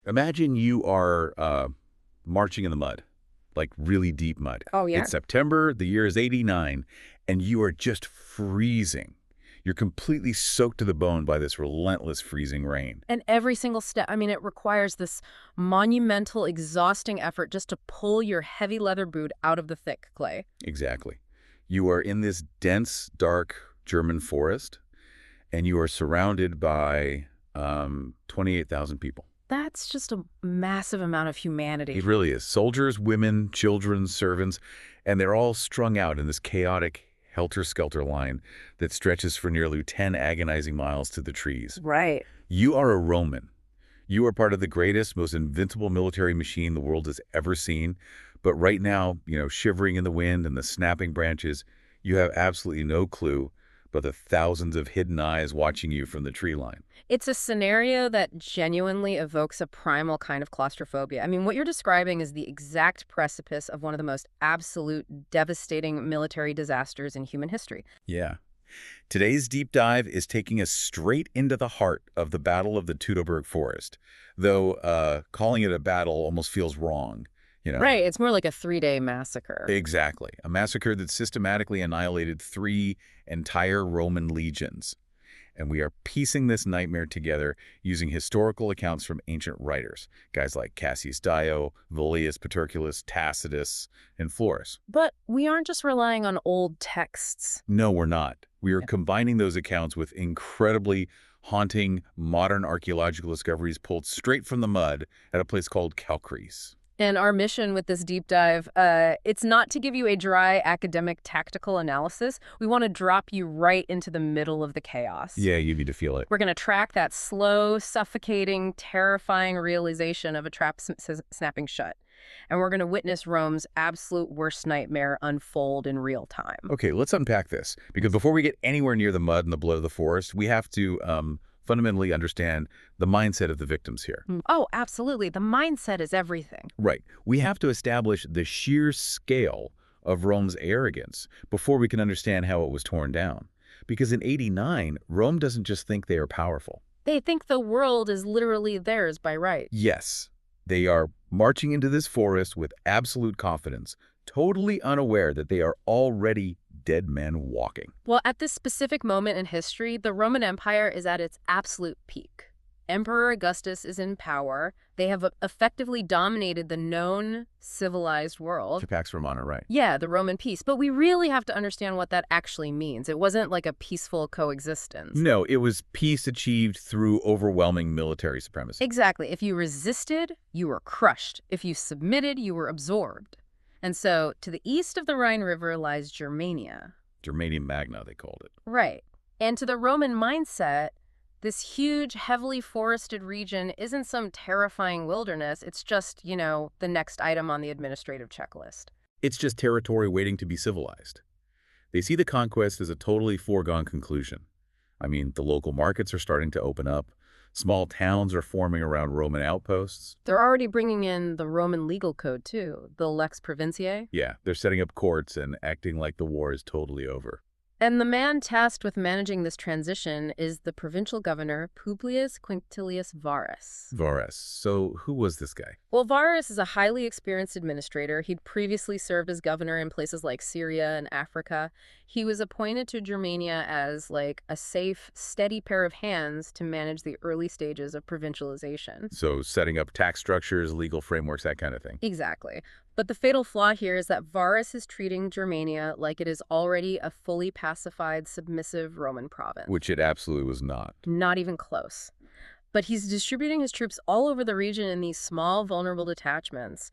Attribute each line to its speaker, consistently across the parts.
Speaker 1: Imagine you are marching in the mud, like really deep mud.
Speaker 2: Oh, yeah?
Speaker 1: It's September, the year is 89, and you are just freezing. You're completely soaked to the bone by this relentless freezing rain.
Speaker 2: And every single step, I mean, it requires this monumental, exhausting effort just to pull your heavy leather boot out of the thick clay.
Speaker 1: Exactly. You are in this dense, dark German forest, and you are surrounded by 28,000 people.
Speaker 2: That's just a massive amount of
Speaker 1: It
Speaker 2: humanity.
Speaker 1: really is. Soldiers, women, children, servants, and they're all strung out in this chaotic helter-skelter line that stretches for nearly 10 agonizing miles to the trees.
Speaker 2: Right.
Speaker 1: You are a Roman. You are part of the greatest, most invincible military machine the world has ever seen. But right now, shivering in the wind and the snapping branches, you have absolutely no clue but the thousands of hidden eyes watching you from the tree line.
Speaker 2: It's a scenario that genuinely evokes a primal kind of claustrophobia. I mean, what you're describing is the exact precipice of one of the most absolute, devastating military disasters in human history.
Speaker 1: Yeah. Today's deep dive is taking us straight into the heart of the Battle of the Teutoburg Forest, though calling it a battle almost feels wrong.
Speaker 2: Right, it's more like a 3-day massacre.
Speaker 1: Exactly. A massacre that systematically annihilated 3 entire Roman legions. And we are piecing this nightmare together using historical accounts from ancient writers, guys like Cassius Dio, Velius Paterculus, Tacitus, and Florus.
Speaker 2: But we aren't just relying on old texts.
Speaker 1: No, we're not. We are combining those accounts with incredibly haunting modern archaeological discoveries pulled straight from the mud at a place called Calcrease.
Speaker 2: And our mission with this deep dive, it's not to give you a dry academic tactical analysis. We want to drop you right into the middle of the chaos.
Speaker 1: Yeah, you need to feel it.
Speaker 2: We're going to track that slow, suffocating, terrifying realization of a trap snapping shut. And we're going to witness Rome's absolute worst nightmare unfold in real time.
Speaker 1: Okay, let's unpack this. Because before we get anywhere near the mud and the blood of the forest, we have to fundamentally understand the mindset of the victims here.
Speaker 2: Oh, absolutely. The mindset is everything.
Speaker 1: Right. We have to establish the sheer scale of Rome's arrogance before we can understand how it was torn down. Because in 89, Rome doesn't just think they are powerful.
Speaker 2: They think the world is literally theirs by right.
Speaker 1: Yes, they are marching into this forest with absolute confidence, totally unaware that they are already dead men walking.
Speaker 2: Well, at this specific moment in history, the Roman Empire is at its absolute peak. Emperor Augustus is in power. They have effectively dominated the known civilized world.
Speaker 1: Pax Romana, right.
Speaker 2: Yeah, the Roman peace. But we really have to understand what that actually means. It wasn't like a peaceful coexistence.
Speaker 1: No, it was peace achieved through overwhelming military supremacy.
Speaker 2: Exactly. If you resisted, you were crushed. If you submitted, you were absorbed. And so, to the east of the Rhine River lies Germania.
Speaker 1: Germania Magna, they called it.
Speaker 2: Right. And to the Roman mindset, this huge, heavily forested region isn't some terrifying wilderness. It's just, the next item on the administrative checklist.
Speaker 1: It's just territory waiting to be civilized. They see the conquest as a totally foregone conclusion. I mean, the local markets are starting to open up. Small towns are forming around Roman outposts.
Speaker 2: They're already bringing in the Roman legal code, too, the Lex Provinciae.
Speaker 1: Yeah, they're setting up courts and acting like the war is totally over.
Speaker 2: And the man tasked with managing this transition is the provincial governor, Publius Quinctilius Varus.
Speaker 1: Varus. So who was this guy?
Speaker 2: Well, Varus is a highly experienced administrator. He'd previously served as governor in places like Syria and Africa. He was appointed to Germania as like a safe, steady pair of hands to manage the early stages of provincialization.
Speaker 1: So setting up tax structures, legal frameworks, that kind of thing.
Speaker 2: Exactly. But the fatal flaw here is that Varus is treating Germania like it is already a fully pacified, submissive Roman province.
Speaker 1: Which it absolutely was not.
Speaker 2: Not even close. But he's distributing his troops all over the region in these small, vulnerable detachments.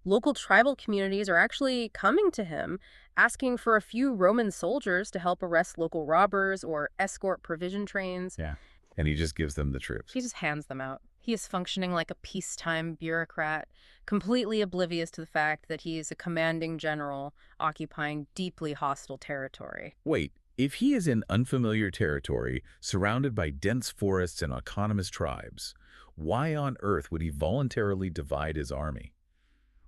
Speaker 2: Local tribal communities are actually coming to him, asking for a few Roman soldiers to help arrest local robbers or escort provision trains.
Speaker 1: Yeah. And he just gives them the troops.
Speaker 2: He just hands them out. He is functioning like a peacetime bureaucrat, completely oblivious to the fact that he is a commanding general occupying deeply hostile territory.
Speaker 1: Wait, if he is in unfamiliar territory, surrounded by dense forests and autonomous tribes, why on earth would he voluntarily divide his army?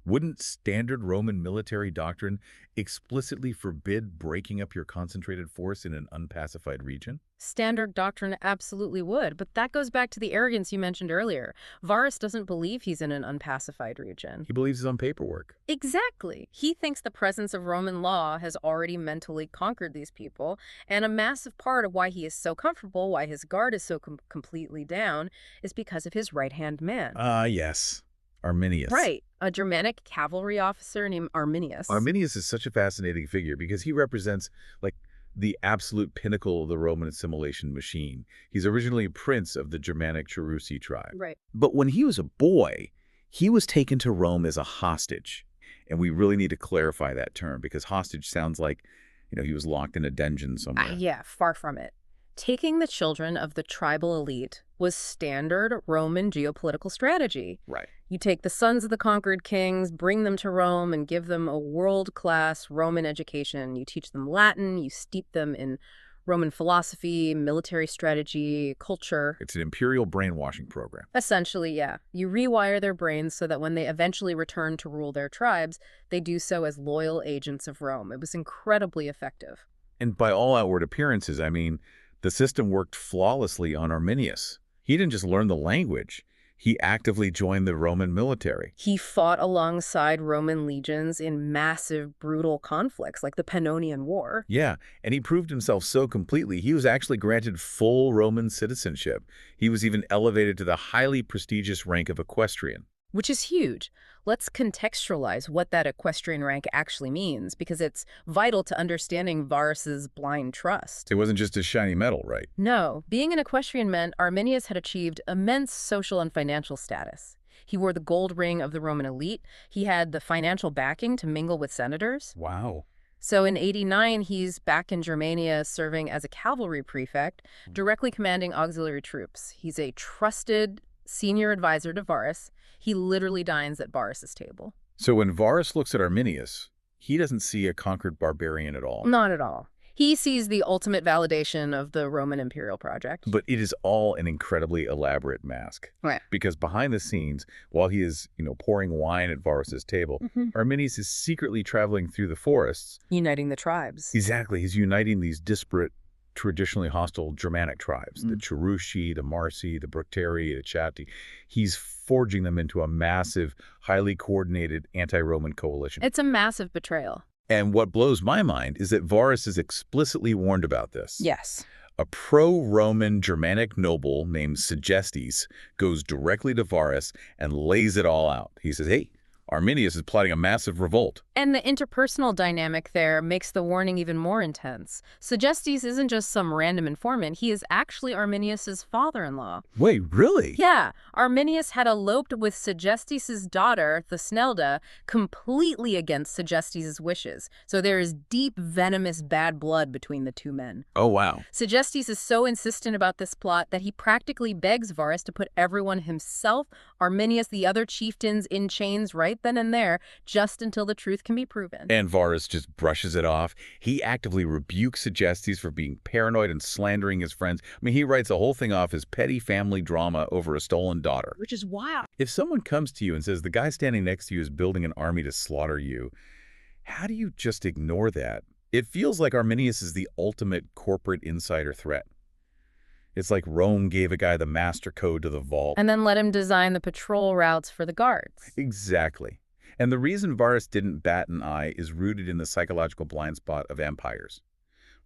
Speaker 1: Wouldn't standard Roman military doctrine explicitly forbid breaking up your concentrated force in an unpacified region?
Speaker 2: Standard doctrine absolutely would, but that goes back to the arrogance you mentioned earlier. Varus doesn't believe he's in an unpacified region.
Speaker 1: He believes it's on paperwork.
Speaker 2: Exactly. He thinks the presence of Roman law has already mentally conquered these people, and a massive part of why he is so comfortable, why his guard is so completely down, is because of his right-hand man.
Speaker 1: Ah, yes. Arminius.
Speaker 2: Right. A Germanic cavalry officer named Arminius.
Speaker 1: Arminius is such a fascinating figure because he represents, like, the absolute pinnacle of the Roman assimilation machine. He's originally a prince of the Germanic Cherusci tribe.
Speaker 2: Right.
Speaker 1: But when he was a boy, he was taken to Rome as a hostage. And we really need to clarify that term because hostage sounds like, he was locked in a dungeon somewhere.
Speaker 2: Yeah, far from it. Taking the children of the tribal elite was standard Roman geopolitical strategy.
Speaker 1: Right.
Speaker 2: You take the sons of the conquered kings, bring them to Rome, and give them a world-class Roman education. You teach them Latin, you steep them in Roman philosophy, military strategy, culture.
Speaker 1: It's an imperial brainwashing program.
Speaker 2: Essentially, yeah. You rewire their brains so that when they eventually return to rule their tribes, they do so as loyal agents of Rome. It was incredibly effective.
Speaker 1: And by all outward appearances, I mean, the system worked flawlessly on Arminius. He didn't just learn the language. He actively joined the Roman military.
Speaker 2: He fought alongside Roman legions in massive, brutal conflicts like the Pannonian War.
Speaker 1: Yeah, and he proved himself so completely, he was actually granted full Roman citizenship. He was even elevated to the highly prestigious rank of equestrian.
Speaker 2: Which is huge. Let's contextualize what that equestrian rank actually means, because it's vital to understanding Varus's blind trust.
Speaker 1: It wasn't just a shiny medal, right?
Speaker 2: No, being an equestrian meant Arminius had achieved immense social and financial status. He wore the gold ring of the Roman elite. He had the financial backing to mingle with senators.
Speaker 1: Wow.
Speaker 2: So in 89, he's back in Germania serving as a cavalry prefect, directly commanding auxiliary troops. He's a trusted senior advisor to Varus. He literally dines at Varus's table.
Speaker 1: So when Varus looks at Arminius, he doesn't see a conquered barbarian at all.
Speaker 2: Not at all. He sees the ultimate validation of the Roman imperial project.
Speaker 1: But it is all an incredibly elaborate mask.
Speaker 2: Right.
Speaker 1: Because behind the scenes, while he is, pouring wine at Varus's table, Arminius is secretly traveling through the forests.
Speaker 2: Uniting the tribes.
Speaker 1: Exactly. He's uniting these disparate, traditionally hostile Germanic tribes, the Cherusci, the Marsi, the Bructeri, the Chatti. He's forging them into a massive, highly coordinated anti-Roman coalition.
Speaker 2: It's a massive betrayal.
Speaker 1: And what blows my mind is that Varus is explicitly warned about this.
Speaker 2: Yes.
Speaker 1: A pro-Roman Germanic noble named Segestes goes directly to Varus and lays it all out. He says, hey, Arminius is plotting a massive revolt.
Speaker 2: And the interpersonal dynamic there makes the warning even more intense. Segestes isn't just some random informant. He is actually Arminius's father-in-law.
Speaker 1: Wait, really?
Speaker 2: Yeah. Arminius had eloped with Segestes' daughter, Thusnelda, completely against Segestes' wishes. So there is deep, venomous bad blood between the two men.
Speaker 1: Oh, wow.
Speaker 2: Segestes is so insistent about this plot that he practically begs Varus to put everyone himself, Arminius, the other chieftains in chains right then and there, just until the truth can be proven.
Speaker 1: And Varus just brushes it off. He actively rebukes Segestes for being paranoid and slandering his friends. I mean, he writes the whole thing off as petty family drama over a stolen daughter.
Speaker 2: Which is wild.
Speaker 1: If someone comes to you and says the guy standing next to you is building an army to slaughter you, how do you just ignore that? It feels like Arminius is the ultimate corporate insider threat. It's like Rome gave a guy the master code to the vault.
Speaker 2: And then let him design the patrol routes for the guards.
Speaker 1: Exactly. And the reason Varus didn't bat an eye is rooted in the psychological blind spot of empires.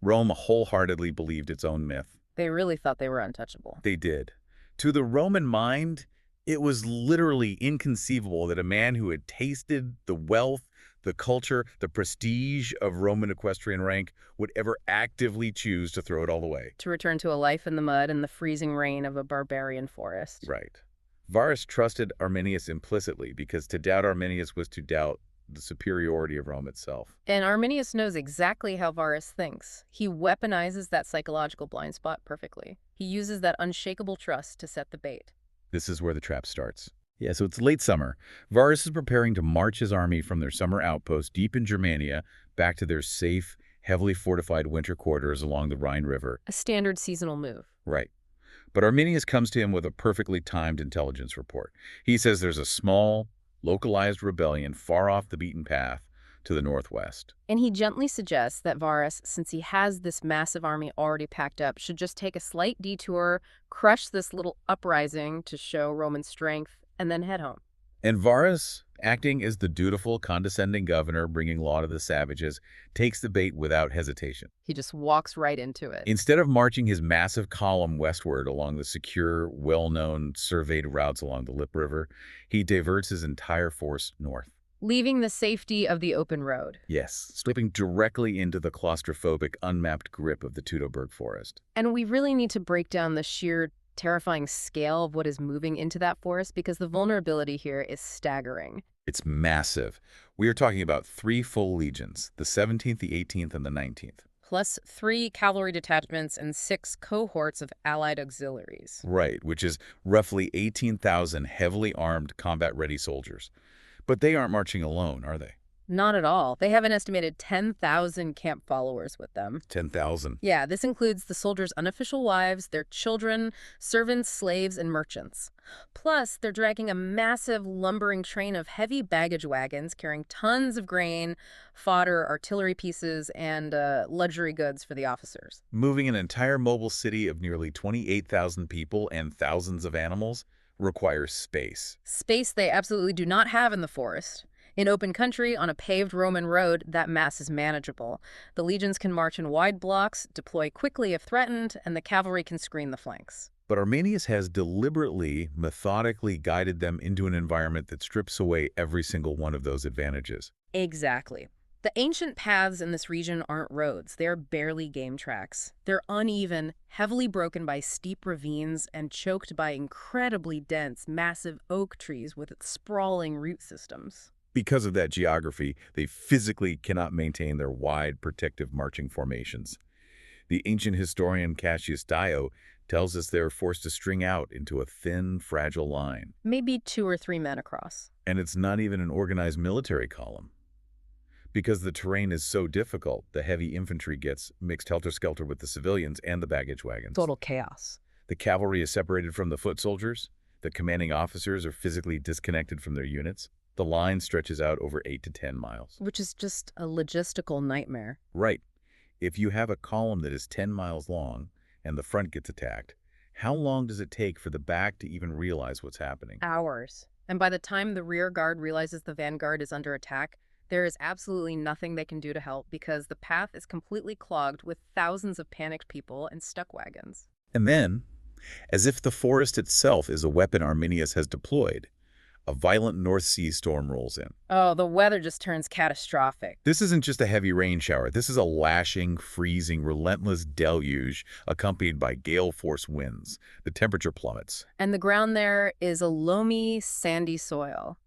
Speaker 1: Rome wholeheartedly believed its own myth.
Speaker 2: They really thought they were untouchable.
Speaker 1: They did. To the Roman mind, it was literally inconceivable that a man who had tasted the wealth, the culture, the prestige of Roman equestrian rank would ever actively choose to throw it all away.
Speaker 2: To return to a life in the mud and the freezing rain of a barbarian forest.
Speaker 1: Right. Varus trusted Arminius implicitly because to doubt Arminius was to doubt the superiority of Rome itself.
Speaker 2: And Arminius knows exactly how Varus thinks. He weaponizes that psychological blind spot perfectly. He uses that unshakable trust to set the bait.
Speaker 1: This is where the trap starts. Yeah, so it's late summer. Varus is preparing to march his army from their summer outpost deep in Germania back to their safe, heavily fortified winter quarters along the Rhine River.
Speaker 2: A standard seasonal move.
Speaker 1: Right. But Arminius comes to him with a perfectly timed intelligence report. He says there's a small, localized rebellion far off the beaten path to the northwest.
Speaker 2: And he gently suggests that Varus, since he has this massive army already packed up, should just take a slight detour, crush this little uprising to show Roman strength, and then head home.
Speaker 1: And Varus, acting as the dutiful, condescending governor bringing law to the savages, takes the bait without hesitation.
Speaker 2: He just walks right into it.
Speaker 1: Instead of marching his massive column westward along the secure, well-known, surveyed routes along the Lip River, he diverts his entire force north.
Speaker 2: Leaving the safety of the open road.
Speaker 1: Yes, slipping directly into the claustrophobic, unmapped grip of the Teutoburg forest.
Speaker 2: And we really need to break down the sheer terrifying scale of what is moving into that forest because the vulnerability here is staggering.
Speaker 1: It's massive. We are talking about 3 full legions, the 17th, the 18th, and the 19th.
Speaker 2: Plus 3 cavalry detachments and 6 cohorts of allied auxiliaries.
Speaker 1: Right, which is roughly 18,000 heavily armed, combat-ready soldiers. But they aren't marching alone, are they?
Speaker 2: Not at all. They have an estimated 10,000 camp followers with them.
Speaker 1: 10,000.
Speaker 2: Yeah, this includes the soldiers' unofficial wives, their children, servants, slaves, and merchants. Plus, they're dragging a massive lumbering train of heavy baggage wagons carrying tons of grain, fodder, artillery pieces, and luxury goods for the officers.
Speaker 1: Moving an entire mobile city of nearly 28,000 people and thousands of animals requires space.
Speaker 2: Space they absolutely do not have in the forest. In open country, on a paved Roman road, that mass is manageable. The legions can march in wide blocks, deploy quickly if threatened, and the cavalry can screen the flanks.
Speaker 1: But Arminius has deliberately, methodically guided them into an environment that strips away every single one of those advantages.
Speaker 2: Exactly. The ancient paths in this region aren't roads. They're barely game tracks. They're uneven, heavily broken by steep ravines, and choked by incredibly dense, massive oak trees with its sprawling root systems.
Speaker 1: Because of that geography, they physically cannot maintain their wide, protective marching formations. The ancient historian Cassius Dio tells us they are forced to string out into a thin, fragile line.
Speaker 2: Maybe 2 or 3 men across.
Speaker 1: And it's not even an organized military column. Because the terrain is so difficult, the heavy infantry gets mixed helter-skelter with the civilians and the baggage wagons.
Speaker 2: Total chaos.
Speaker 1: The cavalry is separated from the foot soldiers. The commanding officers are physically disconnected from their units. The line stretches out over 8 to 10 miles.
Speaker 2: Which is just a logistical nightmare.
Speaker 1: Right. If you have a column that is 10 miles long and the front gets attacked, how long does it take for the back to even realize what's happening?
Speaker 2: Hours. And by the time the rear guard realizes the vanguard is under attack, there is absolutely nothing they can do to help because the path is completely clogged with thousands of panicked people and stuck wagons.
Speaker 1: And then, as if the forest itself is a weapon Arminius has deployed, a violent North Sea storm rolls in.
Speaker 2: Oh, the weather just turns catastrophic.
Speaker 1: This isn't just a heavy rain shower. This is a lashing, freezing, relentless deluge accompanied by gale-force winds. The temperature plummets.
Speaker 2: And the ground there is a loamy, sandy soil.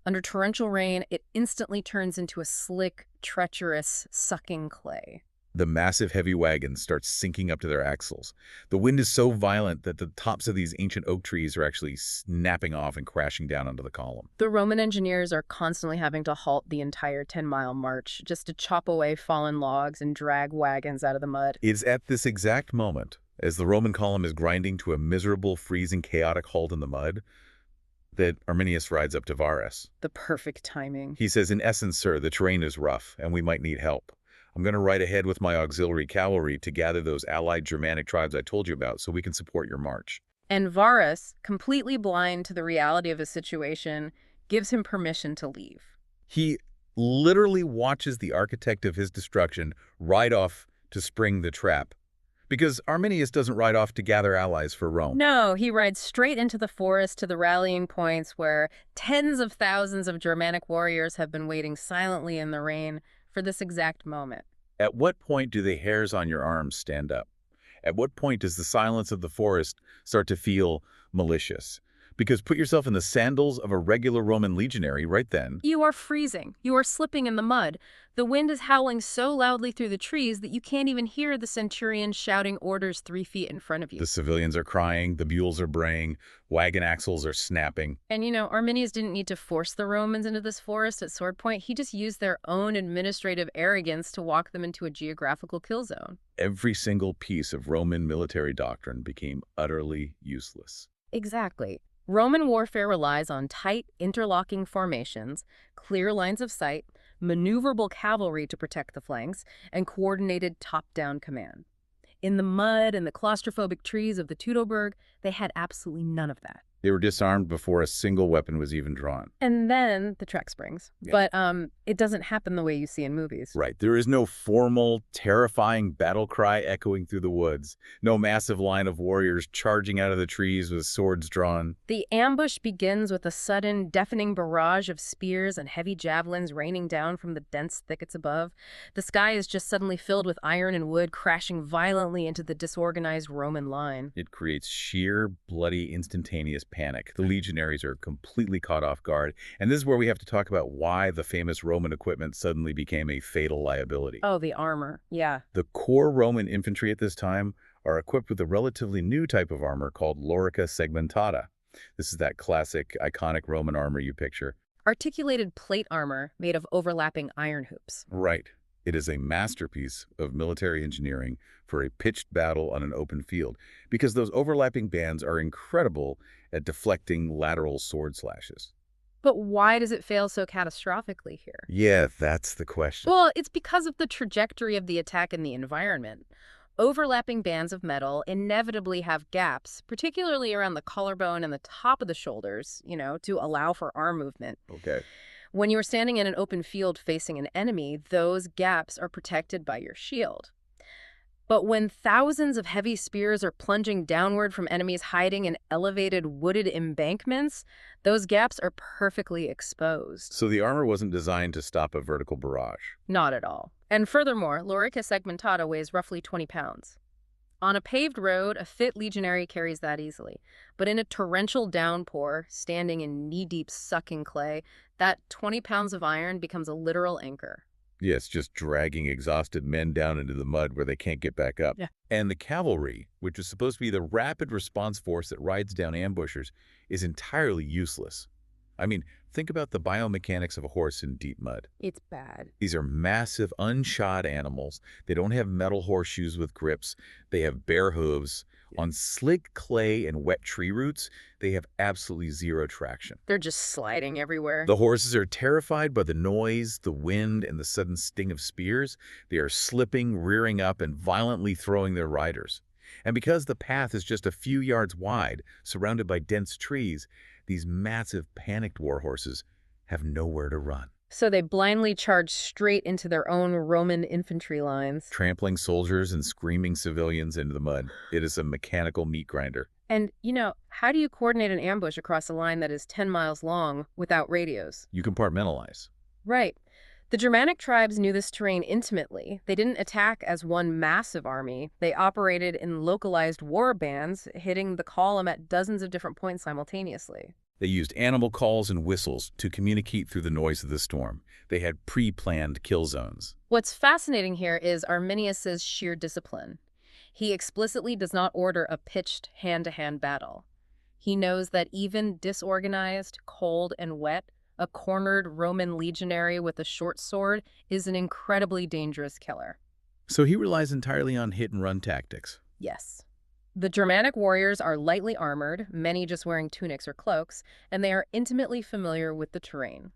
Speaker 2: Under torrential rain, it instantly turns into a slick, treacherous, sucking clay.
Speaker 1: The massive heavy wagons start sinking up to their axles. The wind is so violent that the tops of these ancient oak trees are actually snapping off and crashing down onto the column.
Speaker 2: The Roman engineers are constantly having to halt the entire 10-mile march just to chop away fallen logs and drag wagons out of the mud.
Speaker 1: It's at this exact moment, as the Roman column is grinding to a miserable, freezing, chaotic halt in the mud, that Arminius rides up to Varus.
Speaker 2: The perfect timing.
Speaker 1: He says, "In essence, sir, the terrain is rough, and we might need help. I'm going to ride ahead with my auxiliary cavalry to gather those allied Germanic tribes I told you about so we can support your march."
Speaker 2: And Varus, completely blind to the reality of his situation, gives him permission to leave.
Speaker 1: He literally watches the architect of his destruction ride off to spring the trap. Because Arminius doesn't ride off to gather allies for Rome.
Speaker 2: No, he rides straight into the forest to the rallying points where tens of thousands of Germanic warriors have been waiting silently in the rain for this exact moment.
Speaker 1: At what point do the hairs on your arms stand up? At what point does the silence of the forest start to feel malicious? Because put yourself in the sandals of a regular Roman legionary right then.
Speaker 2: You are freezing. You are slipping in the mud. The wind is howling so loudly through the trees that you can't even hear the centurion shouting orders 3 feet in front of you.
Speaker 1: The civilians are crying, the mules are braying, wagon axles are snapping.
Speaker 2: And Arminius didn't need to force the Romans into this forest at sword point. He just used their own administrative arrogance to walk them into a geographical kill zone.
Speaker 1: Every single piece of Roman military doctrine became utterly useless.
Speaker 2: Exactly. Roman warfare relies on tight, interlocking formations, clear lines of sight, maneuverable cavalry to protect the flanks, and coordinated top-down command. In the mud and the claustrophobic trees of the Teutoburg, they had absolutely none of that.
Speaker 1: They were disarmed before a single weapon was even drawn.
Speaker 2: And then the trek springs.
Speaker 1: Yeah.
Speaker 2: But it doesn't happen the way you see in movies.
Speaker 1: Right. There is no formal, terrifying battle cry echoing through the woods. No massive line of warriors charging out of the trees with swords drawn.
Speaker 2: The ambush begins with a sudden, deafening barrage of spears and heavy javelins raining down from the dense thickets above. The sky is just suddenly filled with iron and wood crashing violently into the disorganized Roman line.
Speaker 1: It creates sheer, bloody, instantaneous panic. The legionaries are completely caught off guard, and this is where we have to talk about why the famous Roman equipment suddenly became a fatal liability.
Speaker 2: Oh, the armor. Yeah.
Speaker 1: The core Roman infantry at this time are equipped with a relatively new type of armor called lorica segmentata. This is that classic, iconic Roman armor you picture.
Speaker 2: Articulated plate armor made of overlapping iron hoops.
Speaker 1: Right. It is a masterpiece of military engineering for a pitched battle on an open field, because those overlapping bands are incredible at deflecting lateral sword slashes.
Speaker 2: But why does it fail so catastrophically here?
Speaker 1: Yeah, that's the question.
Speaker 2: Well, it's because of the trajectory of the attack and the environment. Overlapping bands of metal inevitably have gaps, particularly around the collarbone and the top of the shoulders, to allow for arm movement.
Speaker 1: Okay.
Speaker 2: When you are standing in an open field facing an enemy, those gaps are protected by your shield. But when thousands of heavy spears are plunging downward from enemies hiding in elevated wooded embankments, those gaps are perfectly exposed.
Speaker 1: So the armor wasn't designed to stop a vertical barrage.
Speaker 2: Not at all. And furthermore, lorica segmentata weighs roughly 20 pounds. On a paved road, a fit legionary carries that easily. But in a torrential downpour, standing in knee-deep sucking clay, that 20 pounds of iron becomes a literal anchor.
Speaker 1: Yes, just dragging exhausted men down into the mud where they can't get back up.
Speaker 2: Yeah.
Speaker 1: And the cavalry, which is supposed to be the rapid response force that rides down ambushers, is entirely useless. I mean, think about the biomechanics of a horse in deep mud.
Speaker 2: It's bad.
Speaker 1: These are massive, unshod animals. They don't have metal horseshoes with grips. They have bare hooves. On slick clay and wet tree roots, they have absolutely zero traction.
Speaker 2: They're just sliding everywhere.
Speaker 1: The horses are terrified by the noise, the wind, and the sudden sting of spears. They are slipping, rearing up, and violently throwing their riders. And because the path is just a few yards wide, surrounded by dense trees, these massive, panicked war horses have nowhere to run.
Speaker 2: So they blindly charge straight into their own Roman infantry lines.
Speaker 1: Trampling soldiers and screaming civilians into the mud. It is a mechanical meat grinder.
Speaker 2: And, how do you coordinate an ambush across a line that is 10 miles long without radios?
Speaker 1: You compartmentalize.
Speaker 2: Right. The Germanic tribes knew this terrain intimately. They didn't attack as one massive army. They operated in localized war bands, hitting the column at dozens of different points simultaneously.
Speaker 1: They used animal calls and whistles to communicate through the noise of the storm. They had pre-planned kill zones.
Speaker 2: What's fascinating here is Arminius's sheer discipline. He explicitly does not order a pitched hand-to-hand battle. He knows that even disorganized, cold, and wet, a cornered Roman legionary with a short sword is an incredibly dangerous killer.
Speaker 1: So he relies entirely on hit-and-run tactics.
Speaker 2: Yes. The Germanic warriors are lightly armored, many just wearing tunics or cloaks, and they are intimately familiar with the terrain.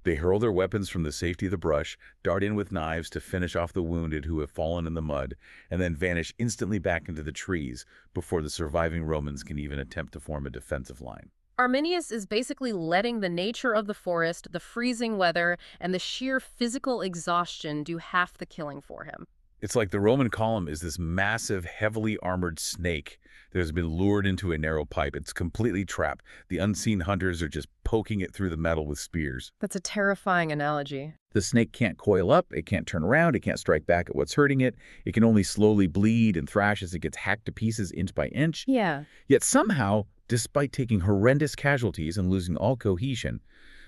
Speaker 1: They hurl their weapons from the safety of the brush, dart in with knives to finish off the wounded who have fallen in the mud, and then vanish instantly back into the trees before the surviving Romans can even attempt to form a defensive line.
Speaker 2: Arminius is basically letting the nature of the forest, the freezing weather, and the sheer physical exhaustion do half the killing for him.
Speaker 1: It's like the Roman column is this massive, heavily armored snake that has been lured into a narrow pipe. It's completely trapped. The unseen hunters are just poking it through the metal with spears.
Speaker 2: That's a terrifying analogy.
Speaker 1: The snake can't coil up, it can't turn around, it can't strike back at what's hurting it. It can only slowly bleed and thrash as it gets hacked to pieces inch by inch.
Speaker 2: Yeah.
Speaker 1: Yet somehow, despite taking horrendous casualties and losing all cohesion,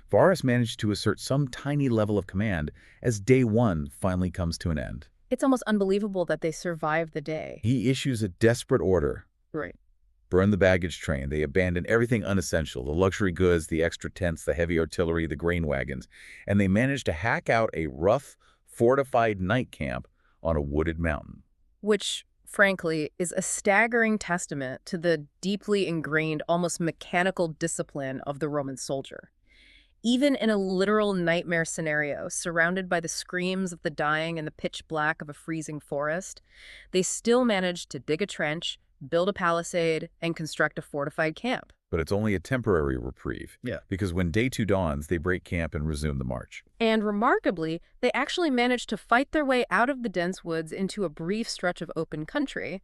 Speaker 1: Varus managed to assert some tiny level of command as day one finally comes to an end.
Speaker 2: It's almost unbelievable that they survived the day.
Speaker 1: He issues a desperate order.
Speaker 2: Right.
Speaker 1: Burn the baggage train. They abandon everything unessential, the luxury goods, the extra tents, the heavy artillery, the grain wagons, and they manage to hack out a rough, fortified night camp on a wooded mountain.
Speaker 2: Which, frankly, is a staggering testament to the deeply ingrained, almost mechanical discipline of the Roman soldier. Even in a literal nightmare scenario, surrounded by the screams of the dying and the pitch black of a freezing forest, they still managed to dig a trench, build a palisade, and construct a fortified camp.
Speaker 1: But it's only a temporary reprieve.
Speaker 2: Yeah.
Speaker 1: Because when day 2 dawns, they break camp and resume the march.
Speaker 2: And remarkably, they actually managed to fight their way out of the dense woods into a brief stretch of open country.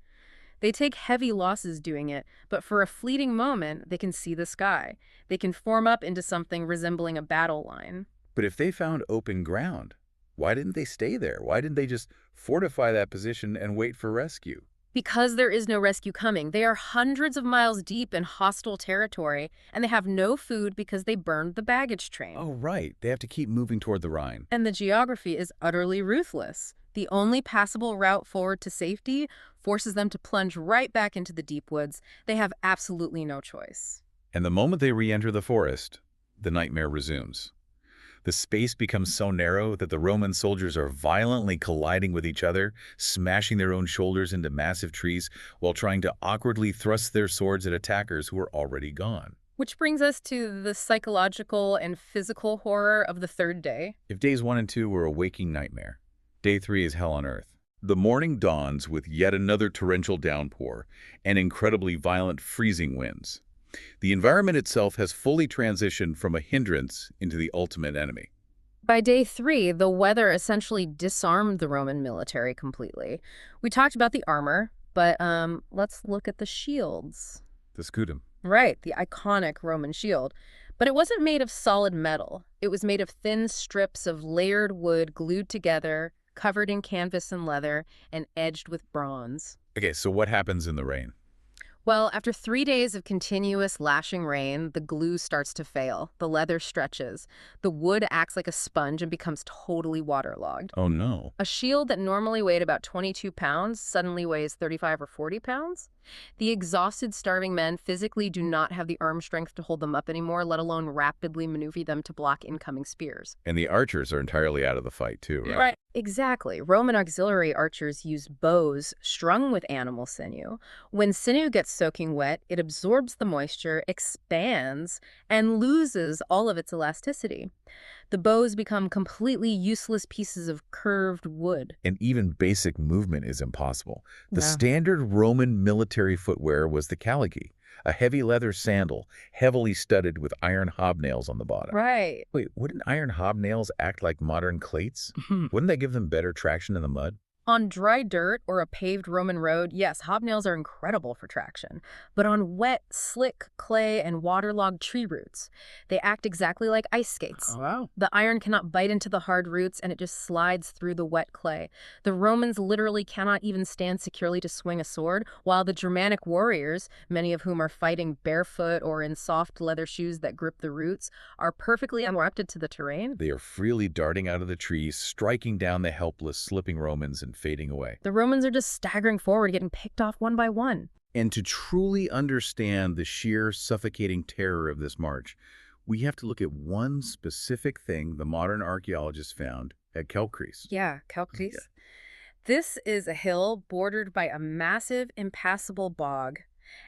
Speaker 2: They take heavy losses doing it, but for a fleeting moment, they can see the sky. They can form up into something resembling a battle line.
Speaker 1: But if they found open ground, why didn't they stay there? Why didn't they just fortify that position and wait for rescue?
Speaker 2: Because there is no rescue coming, they are hundreds of miles deep in hostile territory, and they have no food because they burned the baggage train.
Speaker 1: Oh, right. They have to keep moving toward the Rhine.
Speaker 2: And the geography is utterly ruthless. The only passable route forward to safety forces them to plunge right back into the deep woods. They have absolutely no choice.
Speaker 1: And the moment they re-enter the forest, the nightmare resumes. The space becomes so narrow that the Roman soldiers are violently colliding with each other, smashing their own shoulders into massive trees while trying to awkwardly thrust their swords at attackers who are already gone.
Speaker 2: Which brings us to the psychological and physical horror of the third day.
Speaker 1: If days 1 and 2 were a waking nightmare, day 3 is hell on earth. The morning dawns with yet another torrential downpour and incredibly violent freezing winds. The environment itself has fully transitioned from a hindrance into the ultimate enemy.
Speaker 2: By day 3, the weather essentially disarmed the Roman military completely. We talked about the armor, but let's look at the shields.
Speaker 1: The scutum.
Speaker 2: Right, the iconic Roman shield. But it wasn't made of solid metal. It was made of thin strips of layered wood glued together, covered in canvas and leather, and edged with bronze.
Speaker 1: Okay, so what happens in the rain?
Speaker 2: Well, after 3 days of continuous lashing rain, the glue starts to fail. The leather stretches. The wood acts like a sponge and becomes totally waterlogged.
Speaker 1: Oh no.
Speaker 2: A shield that normally weighed about 22 pounds suddenly weighs 35 or 40 pounds. The exhausted, starving men physically do not have the arm strength to hold them up anymore, let alone rapidly maneuver them to block incoming spears.
Speaker 1: And the archers are entirely out of the fight too, right?
Speaker 2: Right. Exactly. Roman auxiliary archers use bows strung with animal sinew. When sinew gets soaking wet, it absorbs the moisture, expands, and loses all of its elasticity. The bows become completely useless pieces of curved wood.
Speaker 1: And even basic movement is impossible. The
Speaker 2: Yeah.
Speaker 1: standard Roman military footwear was the caligae, a heavy leather sandal, heavily studded with iron hobnails on the bottom.
Speaker 2: Right.
Speaker 1: Wait, wouldn't iron hobnails act like modern cleats? Wouldn't that give them better traction in the mud?
Speaker 2: On dry dirt or a paved Roman road, yes, hobnails are incredible for traction. But on wet, slick clay and waterlogged tree roots, they act exactly like ice skates.
Speaker 3: Oh, wow.
Speaker 2: The iron cannot bite into the hard roots and it just slides through the wet clay. The Romans literally cannot even stand securely to swing a sword, while the Germanic warriors, many of whom are fighting barefoot or in soft leather shoes that grip the roots, are perfectly adapted to the terrain.
Speaker 1: They are freely darting out of the trees, striking down the helpless, slipping Romans and fading away.
Speaker 2: The Romans are just staggering forward, getting picked off one by one.
Speaker 1: And to truly understand the sheer suffocating terror of this march, we have to look at one specific thing the modern archaeologists found at Kelkries.
Speaker 2: Yeah, Kalkris. This is a hill bordered by a massive, impassable bog.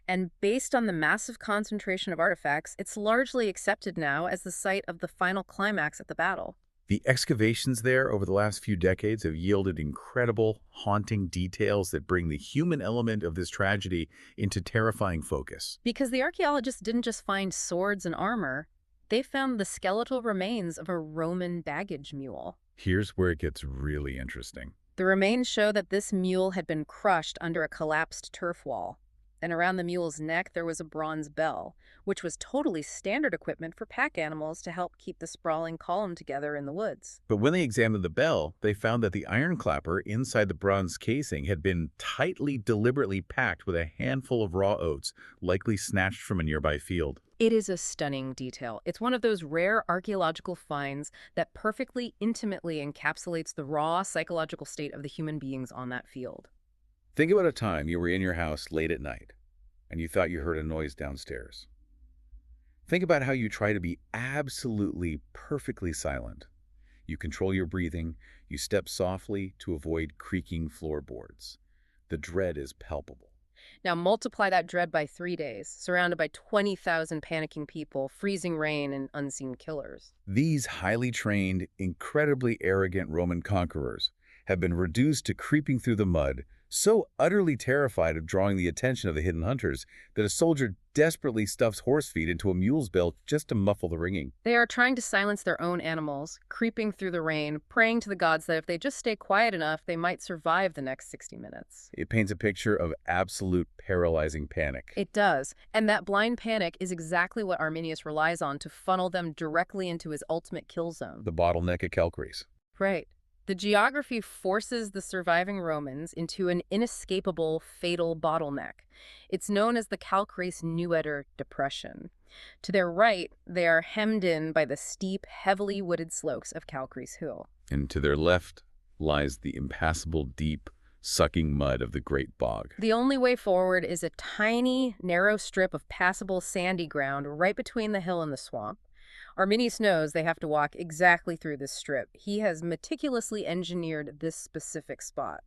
Speaker 2: And based on the massive concentration of artifacts, it's largely accepted now as the site of the final climax at the battle.
Speaker 1: The excavations there over the last few decades have yielded incredible, haunting details that bring the human element of this tragedy into terrifying focus.
Speaker 2: Because the archaeologists didn't just find swords and armor, they found the skeletal remains of a Roman baggage mule.
Speaker 1: Here's where it gets really interesting.
Speaker 2: The remains show that this mule had been crushed under a collapsed turf wall. And around the mule's neck, there was a bronze bell, which was totally standard equipment for pack animals to help keep the sprawling column together in the woods.
Speaker 1: But when they examined the bell, they found that the iron clapper inside the bronze casing had been tightly, deliberately packed with a handful of raw oats, likely snatched from a nearby field.
Speaker 2: It is a stunning detail. It's one of those rare archaeological finds that perfectly, intimately encapsulates the raw psychological state of the human beings on that field.
Speaker 1: Think about a time you were in your house late at night, and you thought you heard a noise downstairs. Think about how you try to be absolutely, perfectly silent. You control your breathing, you step softly to avoid creaking floorboards. The dread is palpable.
Speaker 2: Now multiply that dread by 3 days, surrounded by 20,000 panicking people, freezing rain, and unseen killers.
Speaker 1: These highly trained, incredibly arrogant Roman conquerors have been reduced to creeping through the mud, so utterly terrified of drawing the attention of the hidden hunters that a soldier desperately stuffs horse feet into a mule's belt just to muffle the ringing.
Speaker 2: They are trying to silence their own animals, creeping through the rain, praying to the gods that if they just stay quiet enough, they might survive the next 60 minutes.
Speaker 1: It paints a picture of absolute paralyzing panic.
Speaker 2: It does, and that blind panic is exactly what Arminius relies on to funnel them directly into his ultimate kill zone.
Speaker 1: The bottleneck at Calcarees.
Speaker 2: Right. The geography forces the surviving Romans into an inescapable, fatal bottleneck. It's known as the Calcarees-Neueder Depression. To their right, they are hemmed in by the steep, heavily wooded slopes of Calcarees Hill.
Speaker 1: And to their left lies the impassable, deep, sucking mud of the Great Bog.
Speaker 2: The only way forward is a tiny, narrow strip of passable sandy ground right between the hill and the swamp. Arminius knows they have to walk exactly through this strip. He has meticulously engineered this specific spot.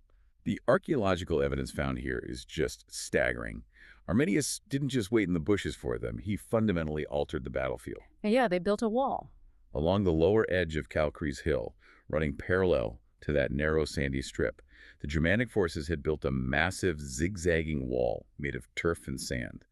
Speaker 1: The archaeological evidence found here is just staggering. Arminius didn't just wait in the bushes for them, he fundamentally altered the battlefield.
Speaker 2: And yeah, they built a wall.
Speaker 1: Along the lower edge of Calcarees Hill, running parallel to that narrow sandy strip, the Germanic forces had built a massive zigzagging wall made of turf and sand.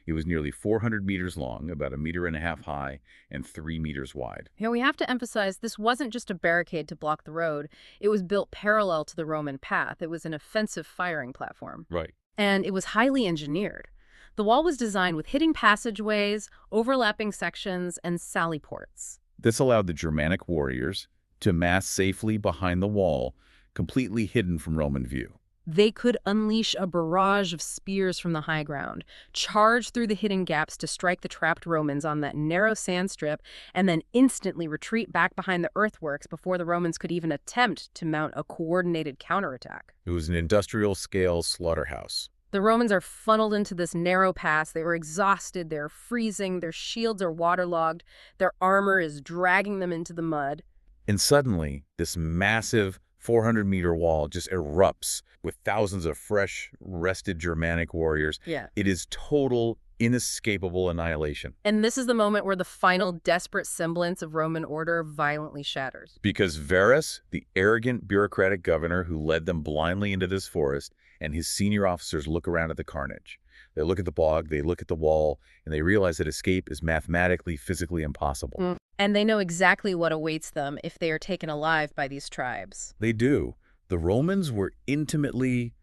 Speaker 1: It was nearly 400 meters long, about 1.5 meters high, and 3 meters wide.
Speaker 2: Here we have to emphasize this wasn't just a barricade to block the road. It was built parallel to the Roman path. It was an offensive firing platform.
Speaker 1: Right.
Speaker 2: And it was highly engineered. The wall was designed with hidden passageways, overlapping sections, and sally ports.
Speaker 1: This allowed the Germanic warriors to mass safely behind the wall, completely hidden from Roman view.
Speaker 2: They could unleash a barrage of spears from the high ground, charge through the hidden gaps to strike the trapped Romans on that narrow sand strip, and then instantly retreat back behind the earthworks before the Romans could even attempt to mount a coordinated counterattack.
Speaker 1: It was an industrial-scale slaughterhouse.
Speaker 2: The Romans are funneled into this narrow pass. They were exhausted, they're freezing, their shields are waterlogged, their armor is dragging them into the mud.
Speaker 1: And suddenly, this massive 400-meter wall just erupts with thousands of fresh, rested Germanic warriors.
Speaker 2: Yeah.
Speaker 1: It is total, inescapable annihilation.
Speaker 2: And this is the moment where the final desperate semblance of Roman order violently shatters.
Speaker 1: Because Varus, the arrogant bureaucratic governor who led them blindly into this forest, and his senior officers look around at the carnage. They look at the bog, they look at the wall, and they realize that escape is mathematically, physically impossible.
Speaker 2: And they know exactly what awaits them if they are taken alive by these tribes.
Speaker 1: They do. The Romans were intimately,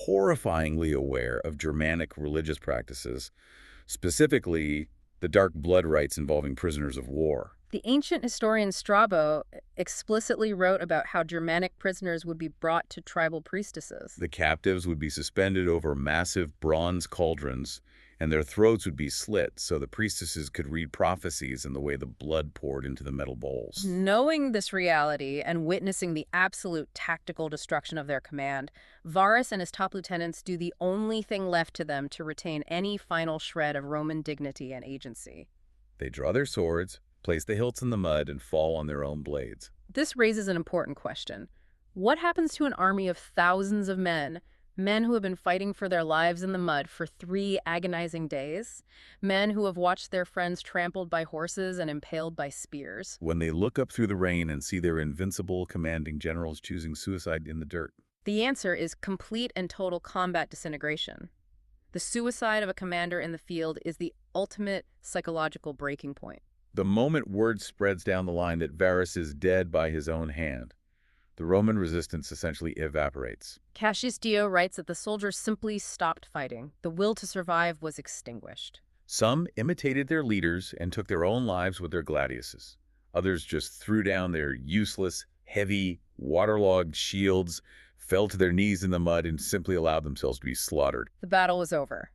Speaker 1: horrifyingly aware of Germanic religious practices, specifically the dark blood rites involving prisoners of war.
Speaker 2: The ancient historian Strabo explicitly wrote about how Germanic prisoners would be brought to tribal priestesses.
Speaker 1: The captives would be suspended over massive bronze cauldrons, and their throats would be slit so the priestesses could read prophecies in the way the blood poured into the metal bowls.
Speaker 2: Knowing this reality and witnessing the absolute tactical destruction of their command, Varus and his top lieutenants do the only thing left to them to retain any final shred of Roman dignity and agency.
Speaker 1: They draw their swords, place the hilts in the mud, and fall on their own blades.
Speaker 2: This raises an important question. What happens to an army of thousands of men who have been fighting for their lives in the mud for 3 agonizing days? Men who have watched their friends trampled by horses and impaled by spears?
Speaker 1: When they look up through the rain and see their invincible commanding generals choosing suicide in the dirt.
Speaker 2: The answer is complete and total combat disintegration. The suicide of a commander in the field is the ultimate psychological breaking point.
Speaker 1: The moment word spreads down the line that Varus is dead by his own hand, the Roman resistance essentially evaporates.
Speaker 2: Cassius Dio writes that the soldiers simply stopped fighting. The will to survive was extinguished.
Speaker 1: Some imitated their leaders and took their own lives with their gladiuses. Others just threw down their useless, heavy, waterlogged shields, fell to their knees in the mud, and simply allowed themselves to be slaughtered.
Speaker 2: The battle was over.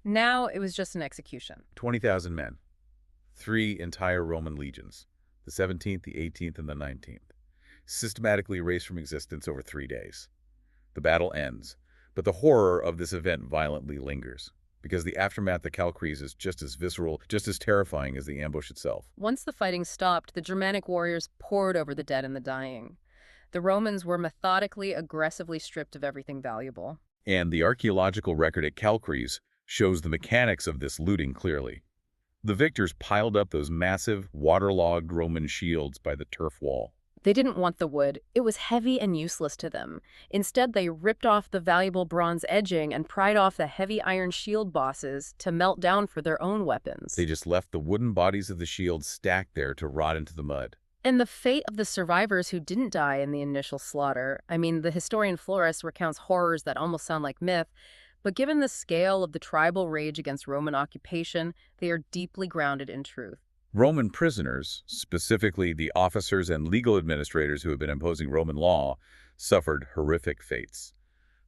Speaker 2: Now it was just an execution.
Speaker 1: 20,000 men. 3 entire Roman legions, the 17th, the 18th, and the 19th, systematically erased from existence over 3 days. The battle ends, but the horror of this event violently lingers, because the aftermath of Calcarees is just as visceral, just as terrifying as the ambush itself.
Speaker 2: Once the fighting stopped, the Germanic warriors poured over the dead and the dying. The Romans were methodically, aggressively stripped of everything valuable.
Speaker 1: And the archaeological record at Calcrates shows the mechanics of this looting clearly. The victors piled up those massive, waterlogged Roman shields by the turf wall.
Speaker 2: They didn't want the wood. It was heavy and useless to them. Instead, they ripped off the valuable bronze edging and pried off the heavy iron shield bosses to melt down for their own weapons.
Speaker 1: They just left the wooden bodies of the shields stacked there to rot into the mud.
Speaker 2: And the fate of the survivors who didn't die in the initial slaughter, I mean, the historian Florus recounts horrors that almost sound like myth, but given the scale of the tribal rage against Roman occupation, they are deeply grounded in truth.
Speaker 1: Roman prisoners, specifically the officers and legal administrators who had been imposing Roman law, suffered horrific fates.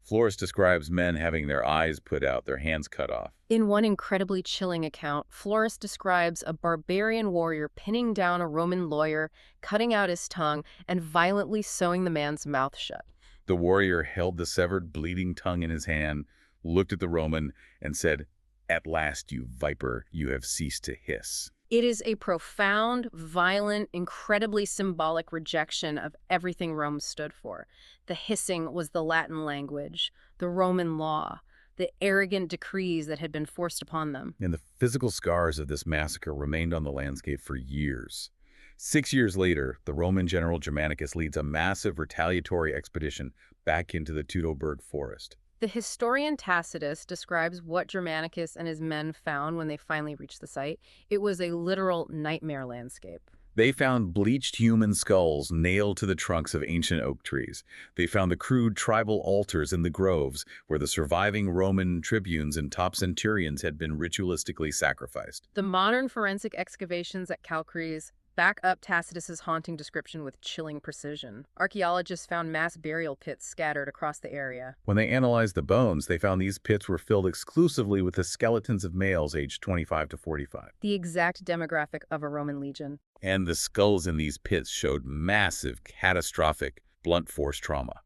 Speaker 1: Florus describes men having their eyes put out, their hands cut off.
Speaker 2: In one incredibly chilling account, Florus describes a barbarian warrior pinning down a Roman lawyer, cutting out his tongue, and violently sewing the man's mouth shut.
Speaker 1: The warrior held the severed, bleeding tongue in his hand, looked at the Roman, and said, "At last, you viper, you have ceased to hiss."
Speaker 2: It is a profound, violent, incredibly symbolic rejection of everything Rome stood for. The hissing was the Latin language, the Roman law, the arrogant decrees that had been forced upon them.
Speaker 1: And the physical scars of this massacre remained on the landscape for years. 6 years later, the Roman general Germanicus leads a massive retaliatory expedition back into the Teutoburg forest.
Speaker 2: The historian Tacitus describes what Germanicus and his men found when they finally reached the site. It was a literal nightmare landscape.
Speaker 1: They found bleached human skulls nailed to the trunks of ancient oak trees. They found the crude tribal altars in the groves where the surviving Roman tribunes and top centurions had been ritualistically sacrificed.
Speaker 2: The modern forensic excavations at Calcrates back up Tacitus's haunting description with chilling precision. Archaeologists found mass burial pits scattered across the area.
Speaker 1: When they analyzed the bones, they found these pits were filled exclusively with the skeletons of males aged 25 to 45.
Speaker 2: The exact demographic of a Roman legion.
Speaker 1: And the skulls in these pits showed massive, catastrophic, blunt force trauma.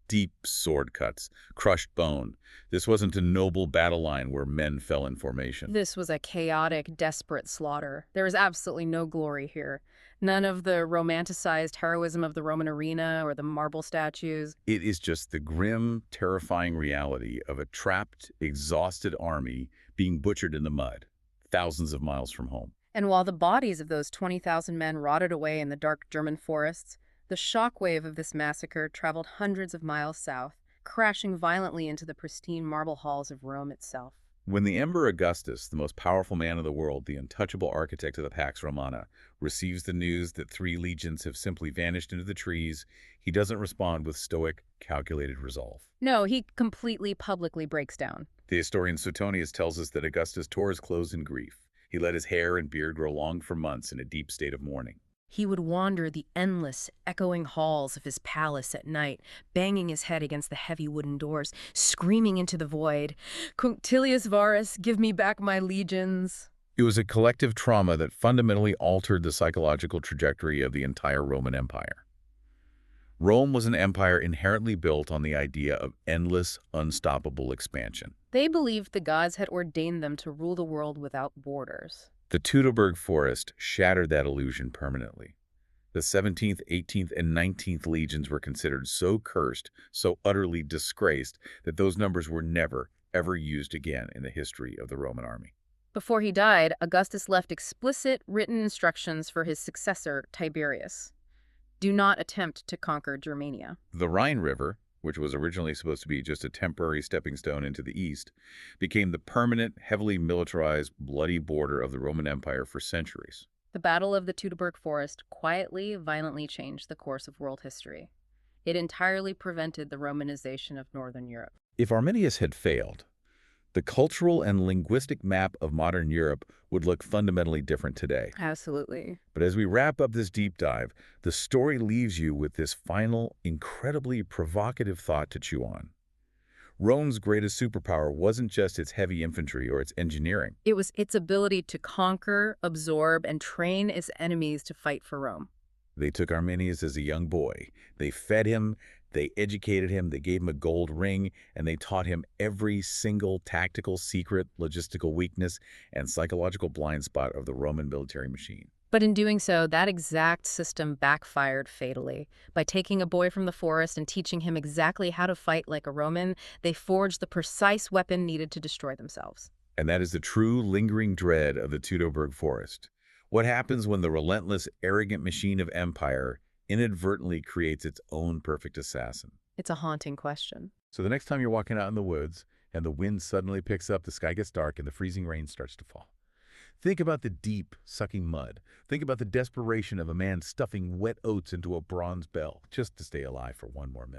Speaker 1: Deep sword cuts, crushed bone. This wasn't a noble battle line where men fell in formation.
Speaker 2: This was a chaotic, desperate slaughter. There was absolutely no glory here. None of the romanticized heroism of the Roman arena or the marble statues.
Speaker 1: It is just the grim, terrifying reality of a trapped, exhausted army being butchered in the mud, thousands of miles from home.
Speaker 2: And while the bodies of those 20,000 men rotted away in the dark German forests, the shockwave of this massacre traveled hundreds of miles south, crashing violently into the pristine marble halls of Rome itself.
Speaker 1: When the Emperor Augustus, the most powerful man in the world, the untouchable architect of the Pax Romana, receives the news that 3 legions have simply vanished into the trees, he doesn't respond with stoic, calculated resolve.
Speaker 2: No, he completely publicly breaks down.
Speaker 1: The historian Suetonius tells us that Augustus tore his clothes in grief. He let his hair and beard grow long for months in a deep state of mourning.
Speaker 2: He would wander the endless, echoing halls of his palace at night, banging his head against the heavy wooden doors, screaming into the void, "Cunctilius Varus, give me back my legions."
Speaker 1: It was a collective trauma that fundamentally altered the psychological trajectory of the entire Roman Empire. Rome was an empire inherently built on the idea of endless, unstoppable expansion.
Speaker 2: They believed the gods had ordained them to rule the world without borders.
Speaker 1: The Teutoburg forest shattered that illusion permanently. The 17th, 18th, and 19th legions were considered so cursed, so utterly disgraced, that those numbers were never, ever used again in the history of the Roman army.
Speaker 2: Before he died, Augustus left explicit written instructions for his successor, Tiberius. Do not attempt to conquer Germania.
Speaker 1: The Rhine River, which was originally supposed to be just a temporary stepping stone into the east, became the permanent, heavily militarized, bloody border of the Roman Empire for centuries.
Speaker 2: The Battle of the Teutoburg Forest quietly, violently changed the course of world history. It entirely prevented the Romanization of Northern Europe.
Speaker 1: If Arminius had failed, the cultural and linguistic map of modern Europe would look fundamentally different today.
Speaker 2: Absolutely.
Speaker 1: But as we wrap up this deep dive, the story leaves you with this final, incredibly provocative thought to chew on. Rome's greatest superpower wasn't just its heavy infantry or its engineering.
Speaker 2: It was its ability to conquer, absorb, and train its enemies to fight for Rome.
Speaker 1: They took Arminius as a young boy. They fed him, they educated him, they gave him a gold ring, and they taught him every single tactical secret, logistical weakness, and psychological blind spot of the Roman military machine.
Speaker 2: But in doing so, that exact system backfired fatally. By taking a boy from the forest and teaching him exactly how to fight like a Roman, they forged the precise weapon needed to destroy themselves.
Speaker 1: And that is the true lingering dread of the Teutoburg Forest. What happens when the relentless, arrogant machine of empire inadvertently creates its own perfect assassin?
Speaker 2: It's a haunting question.
Speaker 1: So the next time you're walking out in the woods and the wind suddenly picks up, the sky gets dark, and the freezing rain starts to fall. Think about the deep, sucking mud. Think about the desperation of a man stuffing wet oats into a bronze bell just to stay alive for one more minute.